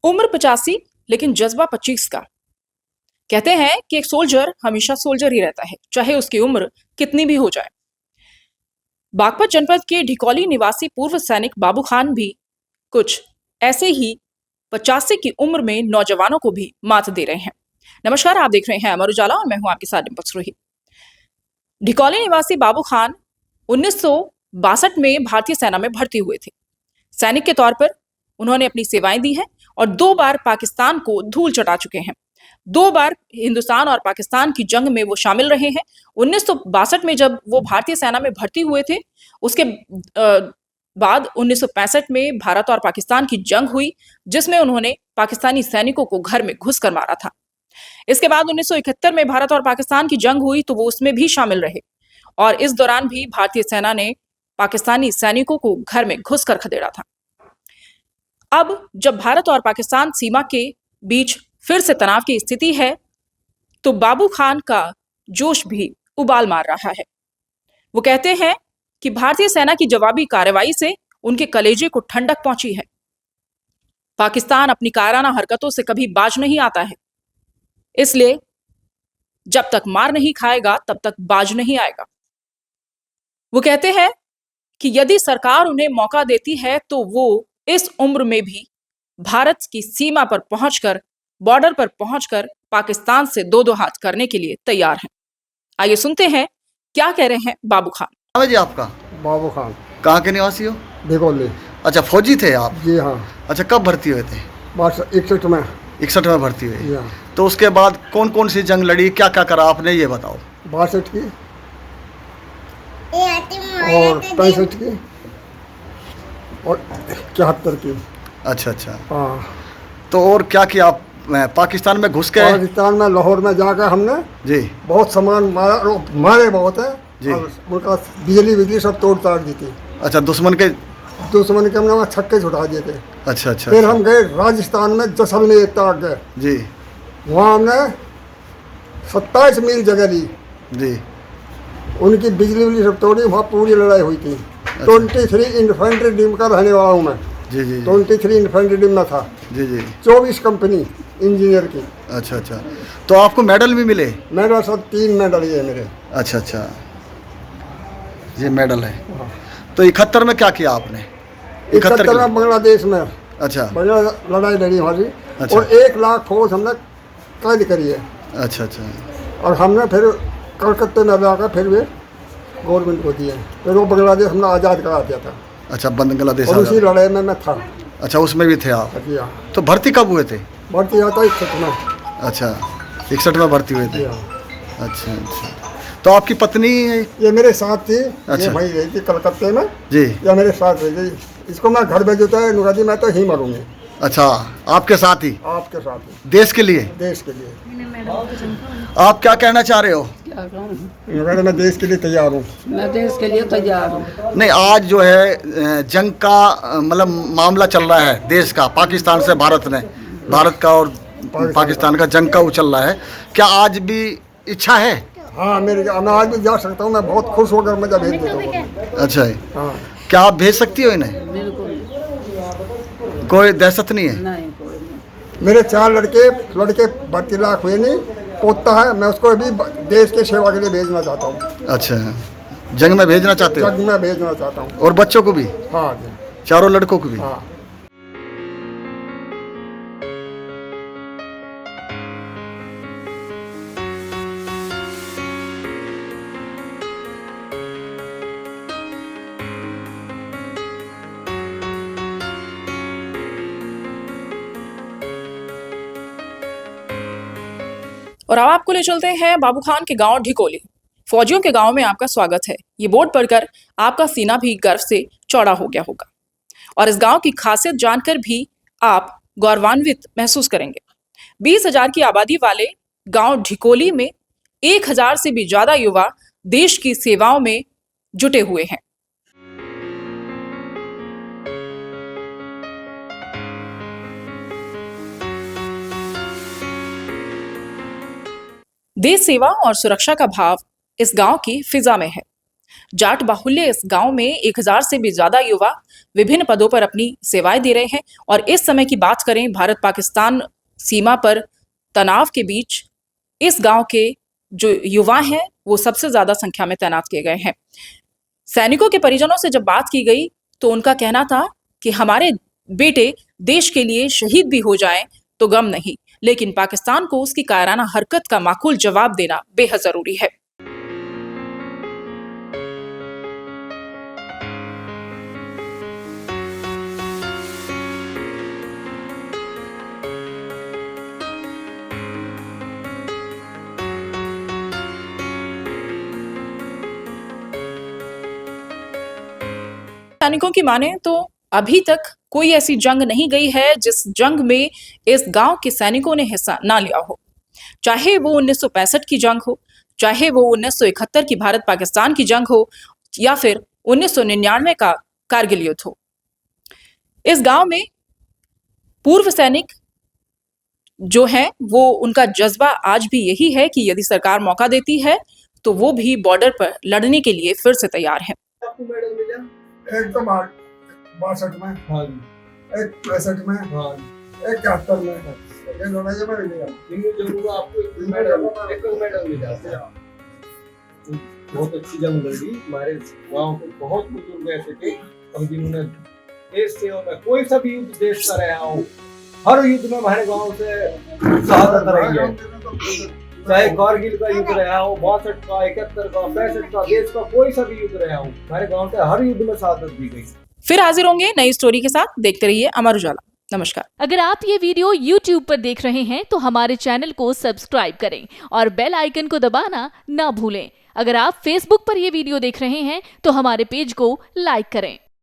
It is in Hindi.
उम्र 85 लेकिन जज्बा 25 का। कहते हैं कि एक सोल्जर हमेशा सोल्जर ही रहता है, चाहे उसकी उम्र कितनी भी हो जाए। बागपत जनपद के ढिकौली निवासी पूर्व सैनिक बाबू खान भी कुछ ऐसे ही 85 की उम्र में नौजवानों को भी मात दे रहे हैं। नमस्कार, आप देख रहे हैं अमर उजाला और मैं हूं आपके साथ डिंपल सुरही। ढिकौली निवासी बाबू खान 1962 में भारतीय सेना में भर्ती हुए थे। सैनिक के तौर पर उन्होंने अपनी सेवाएं दी हैं और 2 बार पाकिस्तान को धूल चटा चुके हैं। 2 बार हिंदुस्तान और पाकिस्तान की जंग में वो शामिल रहे हैं। 1962 में जब वो भारतीय सेना में भर्ती हुए थे, उसके बाद 1965 में भारत और पाकिस्तान की जंग हुई, जिसमें उन्होंने पाकिस्तानी सैनिकों को घर में घुसकर मारा था। इसके बाद 1971 में भारत और पाकिस्तान की जंग हुई, तो वो उसमें भी शामिल रहे और इस दौरान भी भारतीय सेना ने पाकिस्तानी सैनिकों को घर में घुसकर खदेड़ा था। अब जब भारत और पाकिस्तान सीमा के बीच फिर से तनाव की स्थिति है, तो बाबू खान का जोश भी उबाल मार रहा है। वो कहते हैं कि भारतीय सेना की जवाबी कार्रवाई से उनके कलेजे को ठंडक पहुंची है। पाकिस्तान अपनी कायराना हरकतों से कभी बाज नहीं आता है, इसलिए जब तक मार नहीं खाएगा तब तक बाज नहीं आएगा। वो कहते हैं कि यदि सरकार उन्हें मौका देती है तो वो इस उम्र में भी भारत की सीमा पर पहुंचकर, बॉर्डर पर पहुंचकर पाकिस्तान से 2-2 हाथ करने के लिए तैयार हैं। आइए सुनते हैं क्या कह रहे हैं बाबू खान। नाम है जी आपका? बाबू खान, कहाँ के निवासी हो? भिगोली। अच्छा, फौजी थे आप? जी हाँ। अच्छा, कब भर्ती हुए थे? बस 61 में। 61 में भर्ती जी हुए। हाँ। तो उसके बाद कौन कौन सी जंग लड़ी, क्या क्या करा आपने, ये बताओ। 62 की और 65 की और 74 की। अच्छा अच्छा। हाँ, तो और क्या किया आप? पाकिस्तान में घुस गए? पाकिस्तान में लाहौर में जाकर हमने जी बहुत सामान मारे बहुत है जी। और उनका बिजली सब तोड़ ताड़ दी थी। अच्छा, दुश्मन के? दुश्मन के हमने वहाँ छक्के छुटा दिए थे। अच्छा अच्छा। फिर हम गए राजस्थान में जैसलमेर तक गए। जी वहाँ हमने 27 मील जगह ली। जी। उनकी बिजली सब तोड़ी, वहाँ पूरी लड़ाई हुई थी। 23 इन्फेंट्री टीम का रहने वाला हूँ मैं। जी जी 23 इन्फेंट्री टीम में था। जी जी। 24 कंपनी इंजीनियर की। अच्छा अच्छा। तो आपको मेडल भी मिले? मेडल सब 3 मेडल ये मेरे। अच्छा अच्छा, ये मेडल है। तो 71 में क्या किया आपने? 71 में बांग्लादेश में अच्छा बढ़िया लड़ाई लड़ी हमारी। अच्छा। और 1 लाख फौज हमने कैद करी है। अच्छा अच्छा। और हमने फिर कलकत्ते में लाकर फिर वे गवर्नमेंट को दिए। फिर वो बांग्लादेश हमने आज़ाद करा दिया था। अच्छा, बांग्लादेश और उसी लड़ाई में मैं था। अच्छा, उसमें भी थे आप? जी हाँ। तो भर्ती कब हुए थे? भर्ती आता 61 में। अच्छा, 61 में भर्ती हुए जी थे। हाँ। अच्छा अच्छा। तो आपकी पत्नी? ये मेरे साथ थी। अच्छा। ये वहीं रही थी कलकत्ते में। जी। या मेरे साथ रही थी। इसको मैं घर भेजता है, नुरादी मैं तो ही मरूंगी। अच्छा, आपके साथ ही? आपके साथ ही। देश के लिए? देश के लिए। आप क्या कहना चाह रहे हो? क्या कहूँ? नुरादी मैं देश के लिए तैयार हूँ। मैं देश के लिए तैयार हूँ। नहीं, आज जो है जंग का मतलब मामला चल रहा है देश का, पाकिस्तान से भारत का और पाकिस्तान का जंग का वो चल रहा है। क्या आज भी इच्छा है? हाँ, मैं आज भी जा सकता हूँ। मैं बहुत खुश होकर मैं जब भेज देता हूँ। अच्छा है। हाँ। क्या आप भेज सकती हो इन्हें? बिल्कुल कोई दहशत नहीं है? नहीं, कोई नहीं। मेरे 4 लड़के 32 लाख हुए नहीं, पोता है। मैं उसको अभी देश की सेवा के लिए भेजना चाहता हूँ। अच्छा, जंग में भेजना चाहते हो? जग में भेजना चाहता हूँ। और बच्चों को भी? हाँ जी। चारों लड़कों को भी? हाँ। और अब आपको ले चलते हैं बाबू खान के गांव ढिकोली। फौजियों के गांव में आपका स्वागत है। ये बोर्ड पढ़कर आपका सीना भी गर्व से चौड़ा हो गया होगा और इस गांव की खासियत जानकर भी आप गौरवान्वित महसूस करेंगे। 20,000 की आबादी वाले गांव ढिकोली में 1,000 से भी ज्यादा युवा देश की सेवाओं में जुटे हुए हैं। देश सेवा और सुरक्षा का भाव इस गांव की फिजा में है। जाट बाहुल्य इस गांव में 1000 से भी ज्यादा युवा विभिन्न पदों पर अपनी सेवाएं दे रहे हैं। और इस समय की बात करें, भारत पाकिस्तान सीमा पर तनाव के बीच इस गांव के जो युवा हैं वो सबसे ज्यादा संख्या में तैनात किए गए हैं। सैनिकों के परिजनों से जब बात की गई तो उनका कहना था कि हमारे बेटे देश के लिए शहीद भी हो जाएं तो गम नहीं, लेकिन पाकिस्तान को उसकी कायराना हरकत का माकूल जवाब देना बेहद जरूरी है। सैनिकों की माने तो अभी तक कोई ऐसी जंग नहीं गई है जिस जंग में इस गांव के सैनिकों ने हिस्सा ना लिया हो। चाहे वो 1965 की जंग हो, चाहे वो 1971 की भारत पाकिस्तान की जंग हो, या फिर 1999 का कारगिल युद्ध हो। इस गांव में पूर्व सैनिक जो हैं वो उनका जज्बा आज भी यही है कि यदि सरकार मौका देती है तो वो भी बॉर्डर पर लड़ने के लिए फिर से तैयार हैं। आपको मेडल मिला एक तो 62 में, हाँ जी, एक 65 में, हाँ एक 71 में, ये लड़ाई में मिलेगा। जी, जरूर आपको एक मेडल मिल जाता है। बहुत अच्छी जंग लड़ी। हमारे गांव के बहुत बुजुर्ग ऐसे थे और जिन्होंने देश सेवा में कोई सा भी युद्ध देश का रहा हो, हर युद्ध में हमारे गांव से शहादत रही है। चाहे कारगिल का युद्ध रहा हो, 62 का, 71 का, 65 का, देश का कोई सा भी युद्ध रहा हो, हमारे गांव से हर युद्ध में शहादत दी गई। फिर हाजिर होंगे नई स्टोरी के साथ। देखते रहिए अमर उजाला। नमस्कार। अगर आप ये वीडियो YouTube पर देख रहे हैं तो हमारे चैनल को सब्सक्राइब करें और बेल आइकन को दबाना ना भूलें। अगर आप Facebook पर ये वीडियो देख रहे हैं तो हमारे पेज को लाइक करें।